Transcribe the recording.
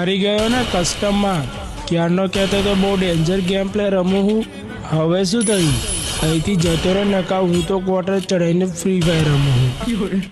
હારી ગયો ને કસ્ટમમાં. ક્યારનો કહેતો તો બહુ ડેન્જર ગેમ પ્લે રમું હું. હવે શું થયું? અહીંથી જતો રહે નકા હું તો ક્વાર્ટર ચડાવીને ફ્રી ફાયર રમું હું.